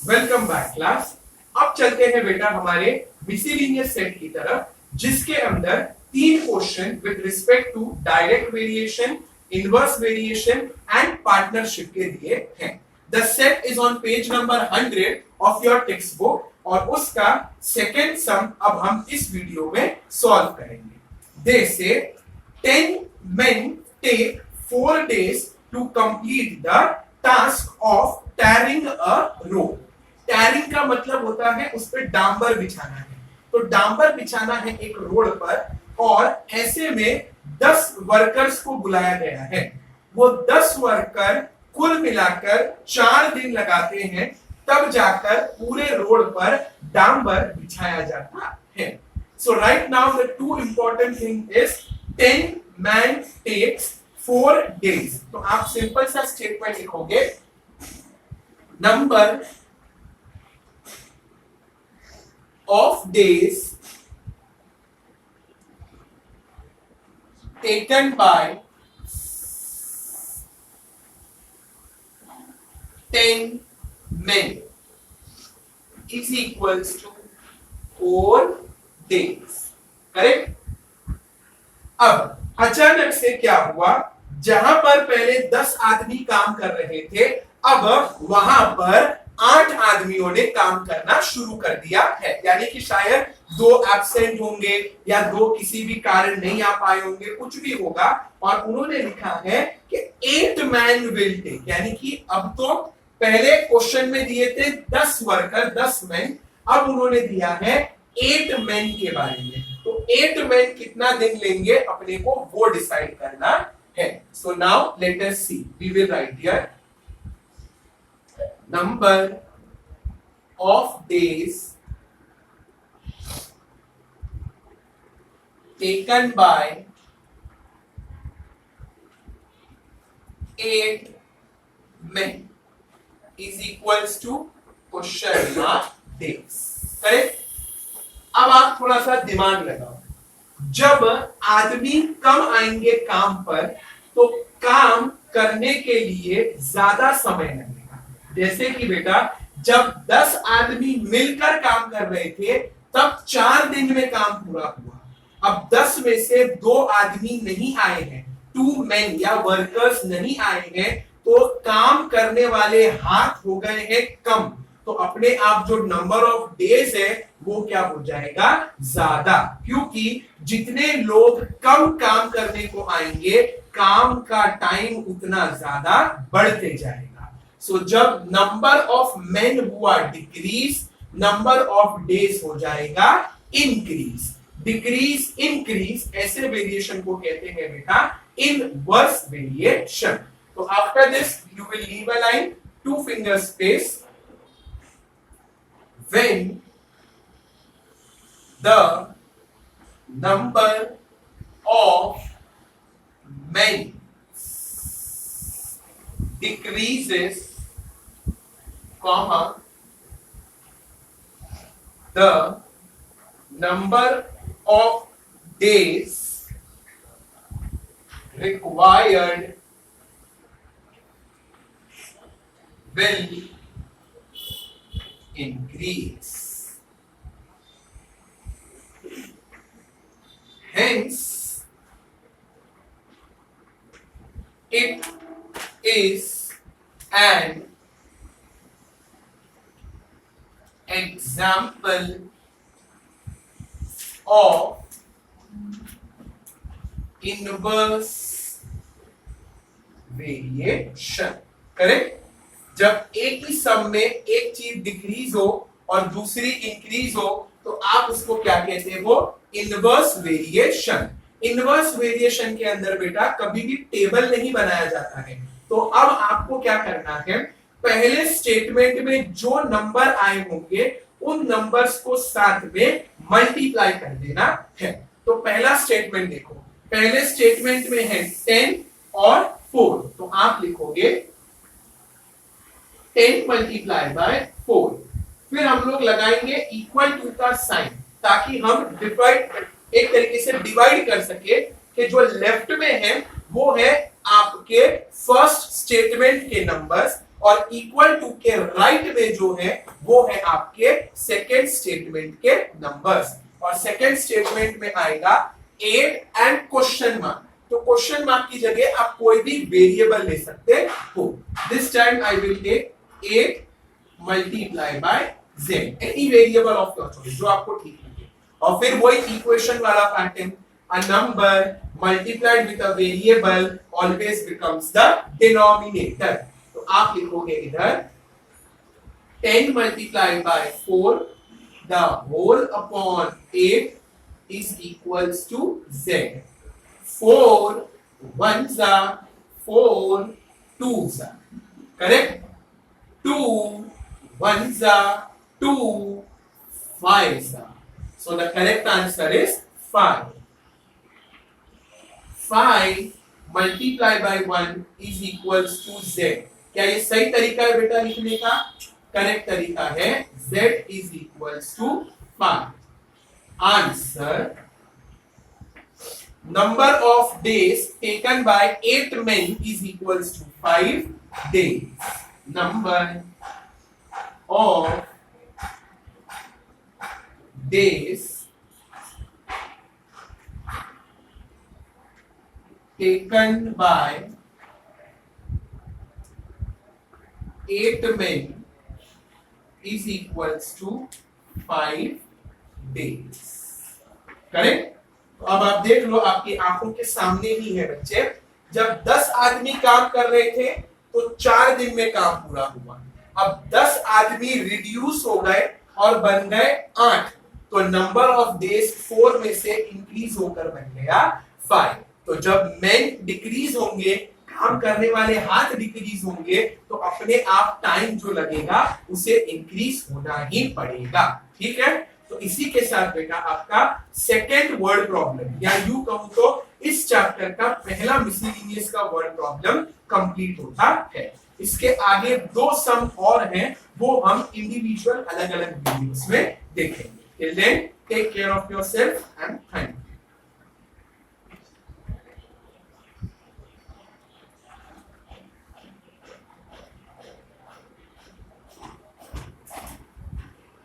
Welcome back class. अब चलते हैं बेटा हमारे मिसलेनियस सेट की तरफ, जिसके अंदर तीन question with respect to direct variation, inverse variation and partnership के दिए हैं। The set is on page number 100 of your text book और उसका सेकेंड सम अब हम इस वीडियो में सॉल्व करेंगे। दे से 10 men take 4 days to complete the task of tarring a road। टैरिंग का मतलब होता है उस पर डांबर बिछाना है, तो डांबर बिछाना है एक रोड पर और ऐसे में 10 वर्कर्स को बुलाया गया है। वो 10 वर्कर कुल मिलाकर 4 दिन लगाते हैं, तब जाकर पूरे रोड पर डांबर बिछाया जाता है। So right now the two important thing is 10 man takes 4 days। तो आप सिंपल सा स्टेटमेंट लिखोगे, number of days taken by 10 men is equals to 4 days। Correct. अब अचानक से क्या हुआ, जहां पर पहले 10 आदमी काम कर रहे थे, अब वहां पर 8 आदमियों ने काम करना शुरू कर दिया है। यानी कि शायद 2 एब्सेंट होंगे या 2 किसी भी कारण नहीं आ पाए होंगे, कुछ भी होगा। और उन्होंने लिखा है कि 8 मैन विल टेक, यानी कि अब तो पहले क्वेश्चन में दिए थे 10 वर्कर 10 मैन, अब उन्होंने दिया है 8 मैन के बारे में। तो 8 मैन कितना दिन लेंगे अपने को वो डिसाइड करना है। So now let us see, we will write here number of days taken by 8 men is equals to question mark days। Correct. अब आप थोड़ा सा दिमाग लगाओ, जब आदमी कम आएंगे काम पर तो काम करने के लिए ज्यादा समय लगेगा। जैसे कि बेटा जब 10 आदमी मिलकर काम कर रहे थे तब 4 दिन में काम पूरा हुआ। अब 10 में से 2 आदमी नहीं आए हैं, 2 men या वर्कर्स नहीं आए हैं, तो काम करने वाले हाथ हो गए हैं कम। तो अपने आप जो नंबर ऑफ डेज है वो क्या हो जाएगा, ज्यादा, क्योंकि जितने लोग कम काम करने को आएंगे काम का टाइम उतना ज्यादा बढ़ते जाएगा। सो जब नंबर ऑफ मेन हुआ डिक्रीज, नंबर ऑफ डेज हो जाएगा इंक्रीज। डिक्रीज इंक्रीज ऐसे वेरिएशन को कहते हैं बेटा इनवर्स वेरिएशन। तो after this you will leave a line, 2 finger space, when the number of men decreases, comma, the number of days required will increase। Hence it is an example of inverse variation। Correct. जब एक ही सम में एक चीज decrease हो और दूसरी increase हो तो आप उसको क्या कहते हो, इनवर्स वेरिएशन। इनवर्स वेरिएशन के अंदर बेटा कभी भी टेबल नहीं बनाया जाता है। तो अब आपको क्या करना है, पहले स्टेटमेंट में जो नंबर आए होंगे उन नंबर्स को साथ में मल्टीप्लाई कर देना है। तो पहला स्टेटमेंट देखो, पहले स्टेटमेंट में है 10 और 4, तो आप लिखोगे 10 मल्टीप्लाई बाय 4। फिर हम लोग लगाएंगे इक्वल टू का साइन, ताकि हम डिवाइड एक तरीके से डिवाइड कर सके कि जो लेफ्ट में है वो है आपके फर्स्ट स्टेटमेंट के नंबर्स और इक्वल टू के राइट में जो है वो है आपके सेकेंड स्टेटमेंट के नंबर्स, और सेकेंड स्टेटमेंट में आएगा 8 एंड क्वेश्चन मार्क। तो क्वेश्चन मार्क की जगह आप कोई भी वेरिएबल ले सकते हो। This time I will take 8 multiply by z, any variable of your choice जो आपको ठीक लगे, और फिर वही इक्वेशन वाला pattern, a number multiplied with a variable always becomes the denominator। तो आप लिखोगे इधर 10 multiplied by 4 the whole upon 8 is equals to z। 4 ones are 4 twos are correct, 2 ones are 2 fives are, so the correct answer is 5। 5 multiply by 1 is equals to z। क्या ये सही तरीका है बेटा लिखने का? करेक्ट तरीका है z is equals to 5। Answer, number of days taken by 8 men is equals to 5 days। number of days taken by 8 men is equals to 5 days। Correct? तो अब आप देख लो, आपकी आंखों के सामने ही है बच्चे, जब 10 आदमी काम कर रहे थे तो 4 दिन में काम पूरा हुआ। अब 10 आदमी रिड्यूस हो गए और बन गए 8, तो नंबर ऑफ डेज 4 में से इंक्रीज होकर बन गया 5। तो जब मेन डिक्रीज होंगे, काम करने वाले हाथ डिक्रीज होंगे, तो अपने आप टाइम जो लगेगा उसे इंक्रीज होना ही पड़ेगा। ठीक है, तो इसी के साथ बेटा आपका सेकेंड वर्ड प्रॉब्लम, या यूं कहूं तो इस चैप्टर का पहला मिसलेनियस का वर्ड प्रॉब्लम कंप्लीट होता है। इसके आगे 2 सम और हैं, वो हम इंडिविजुअल अलग अलग वीडियोस में देखेंगे। Till then take care of yourself and thank